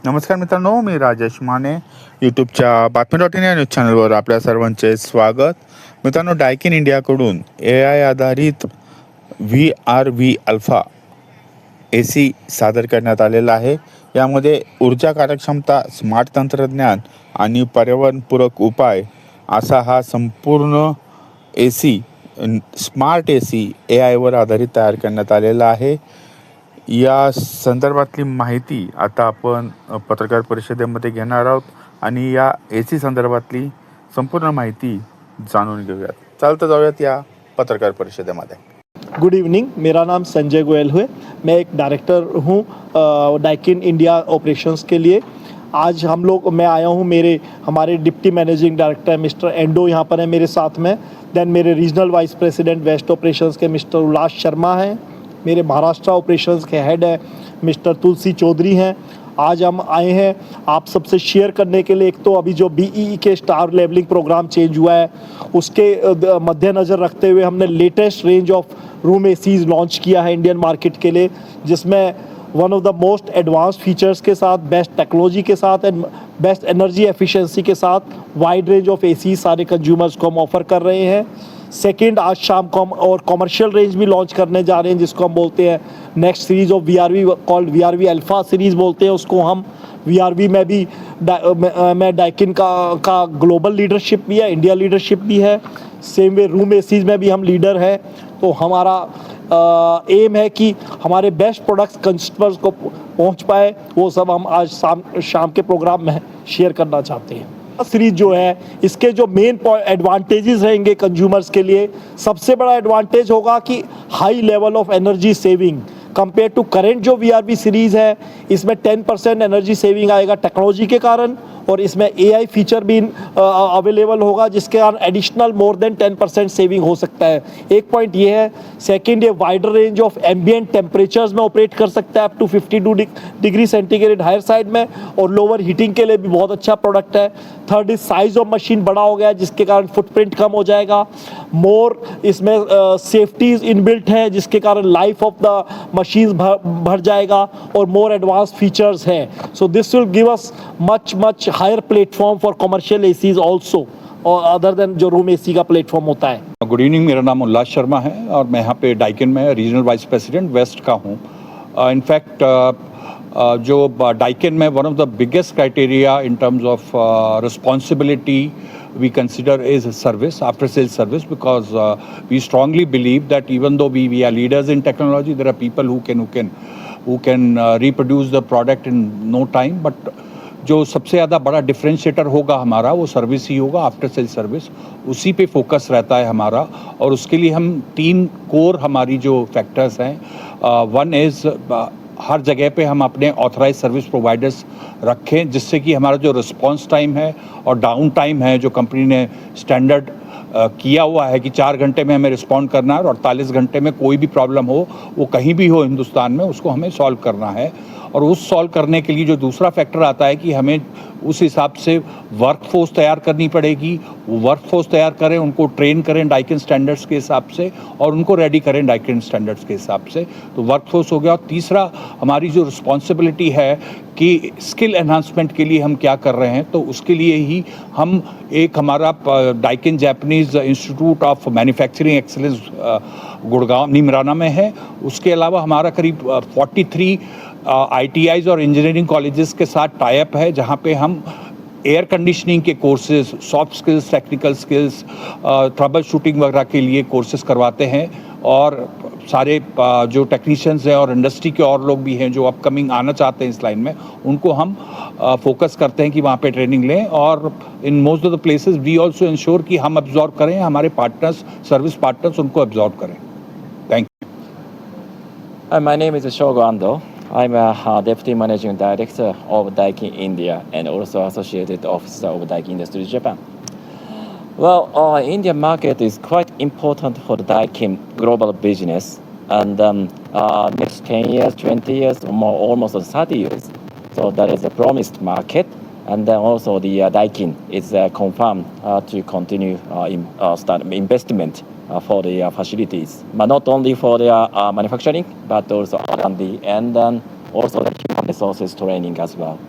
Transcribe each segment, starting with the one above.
नमस्कार मित्रांनो, मी राजेश माने. यूट्यूबच्या बातमी.इन या न्यूज चॅनलवर आपल्या सर्वांचे स्वागत. मित्रांनो, डायकिन इंडियाकडून AI आधारित VRV अल्फा AC सादर करण्यात आलेला आहे. यामध्ये ऊर्जा कार्यक्षमता, स्मार्ट तंत्रज्ञान आणि पर्यावरणपूरक उपाय असा हा संपूर्ण AC स्मार्ट AC AIवर आधारित तयार करण्यात आलेला आहे. या संदर्भातली माहिती आता आपण पत्रकार परिषदेमध्ये घेणार आहोत आणि या AC संदर्भातली संपूर्ण माहिती जाणून घेऊयात. चालतं जाऊयात या पत्रकार परिषदेमध्ये. गुड इवनिंग, मेरा नाम संजय गोयल है. मैं एक डायरेक्टर हूँ डाइकिन इंडिया ऑपरेशंस के लिए. आज मैं आया हूँ. हमारे डिप्टी मैनेजिंग डायरेक्टर है मिस्टर एंडो यहाँ पर है मेरे साथ में. देन मेरे regional vice president west operations के मिस्टर उल्लास शर्मा हैं. मेरे महाराष्ट्र ऑपरेशंस के हेड है मिस्टर तुलसी चौधरी हैं. आज हम आए हैं आप सबसे शेयर करने के लिए. एक तो अभी जो BEE के स्टार लेवलिंग प्रोग्राम चेंज हुआ है उसके मद्देनज़र रखते हुए हमने latest range of room ACs launch किया है इंडियन मार्केट के लिए, जिसमें one of the most advance features के साथ, बेस्ट टेक्नोलॉजी के साथ एंड बेस्ट एनर्जी एफिशिएंसी के साथ वाइड रेंज ऑफ AC सारे कंज्यूमर्स को हम ऑफ़र कर रहे हैं. सेकेंड, आज शाम को हम और कॉमर्शियल रेंज भी लॉन्च करने जा रहे हैं, जिसको हम बोलते हैं next series of VRV called VRV alpha series बोलते हैं उसको हम. VRV में भी मैं डाइकिन का ग्लोबल लीडरशिप भी है, इंडिया लीडरशिप भी है. सेम वे रूम ACs में भी हम लीडर हैं. तो हमारा एम है कि हमारे बेस्ट प्रोडक्ट्स कंज्यूमर्स को पहुंच पाए. वो सब हम आज शाम के प्रोग्राम में शेयर करना चाहते हैं. सीरीज जो है इसके जो मेन एडवांटेजेस रहेंगे कंज्यूमर्स के लिए, सबसे बड़ा एडवांटेज होगा कि high level of energy saving compare to current जो VRV सीरीज़ है. इसमें 10% एनर्जी सेविंग आएगा टेक्नोलॉजी के कारण, और इसमें AI फीचर भी अवेलेबल होगा जिसके कारण एडिशनल मोर देन 10% सेविंग हो सकता है. एक पॉइंट ये है. सेकंड, ये wider range of ambient temperatures में ऑपरेट कर सकता है up to 52 degree centigrade higher side में, और लोअर हीटिंग के लिए भी बहुत अच्छा प्रोडक्ट है. Third is size of machine बड़ा हो गया है जिसके कारण फुटप्रिंट कम हो जाएगा. मोर इसमें सेफ्टीज इनबिल्ट है जिसके कारण लाइफ ऑफ द मशीन भर जाएगा, और मोर एडवांस फीचर्स हैं. So this will give us much higher platform for commercial ACs also, और अदर देन जो रूम AC का प्लेटफॉर्म होता है. गुड इवनिंग, मेरा नाम उल्लास शर्मा है और मैं यहाँ पे डाइकिन में रीजनल वाइस प्रेसिडेंट वेस्ट का हूँ. इनफैक्ट जो डाइकिन में one of the biggest criteria in terms of responsibility we consider is service, after sales service, because we strongly believe that even though we are leaders in technology, there are people who can reproduce the product in no time, but जो सबसे ज़्यादा बड़ा differentiator होगा हमारा वो service ही होगा, after sale service. उसी पे फोकस रहता है हमारा, और उसके लिए हम 3 कोर हमारी जो फैक्टर्स हैं. वन इज़ हर जगह पे हम अपने ऑथराइज सर्विस प्रोवाइडर्स रखें, जिससे कि हमारा जो रिस्पांस टाइम है और डाउन टाइम है जो कंपनी ने स्टैंडर्ड किया हुआ है कि 4 घंटे में हमें रिस्पॉन्ड करना है और 48 घंटे में कोई भी प्रॉब्लम हो वो कहीं भी हो हिंदुस्तान में उसको हमें सॉल्व करना है. और उस सॉल्व करने के लिए जो दूसरा फैक्टर आता है कि हमें उस हिसाब से वर्कफोर्स तैयार करनी पड़ेगी. वो वर्कफोर्स तैयार करें, उनको ट्रेन करें डाइकिन स्टैंडर्ड्स के हिसाब से, और उनको रेडी करें डाइकिन स्टैंडर्ड्स के हिसाब से. तो वर्कफोर्स हो गया. और तीसरा हमारी जो रिस्पॉन्सिबिलिटी है कि स्किल एनहांसमेंट के लिए हम क्या कर रहे हैं, तो उसके लिए ही हम एक हमारा Daikin Japanese institute of manufacturing excellence Gurgaon Neemrana में है. उसके अलावा हमारा करीब 43 ITIs और इंजीनियरिंग कॉलेजेस के साथ टाइप है, जहाँ पे हम एयर कंडीशनिंग के courses, soft skills, technical skills, trouble shooting वगैरह के लिए कोर्सेज करवाते हैं. और सारे जो टेक्नीशियंस हैं और इंडस्ट्री के और लोग भी हैं जो अपकमिंग आना चाहते हैं इस लाइन में, उनको हम फोकस करते हैं कि वहाँ पे ट्रेनिंग लें. और in most of the places we also ensure कि हम एब्जॉर्ब करें, हमारे पार्टनर्स, सर्विस पार्टनर्स उनको एब्जॉर्ब करें. Thank you. My name is Shogo Ando. I'm a Deputy Managing Director of Daikin India and also Associated Officer of Daikin Industries Japan. Well, Indian market is quite important for the Daikin global business, and next 10 years, 20 years, or more, almost 30 years. So that is a promised market, and then also the Daikin is confirmed to continue start investment for the facilities, but not only for the manufacturing, but also R&D, and then also the human resources training as well.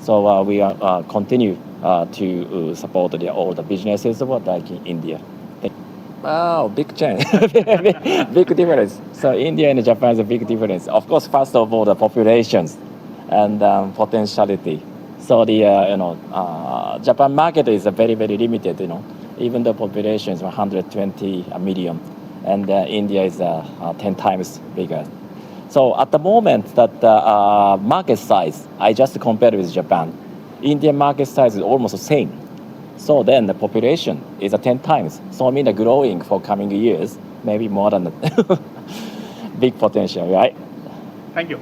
So we are continue to support all the businesses of Daikin India. Wow, big change, big difference. So India and Japan is a big difference. Of course, first of all, the populations and potentiality. So the Japan market is very limited. Even the population is 120 million, and India is 10 times bigger. So at the moment, that market size, I just compared with Japan. Indian market size is almost the same. So then the population is 10 times. So I mean the growing for coming years, maybe more than big potential, right? Thank you.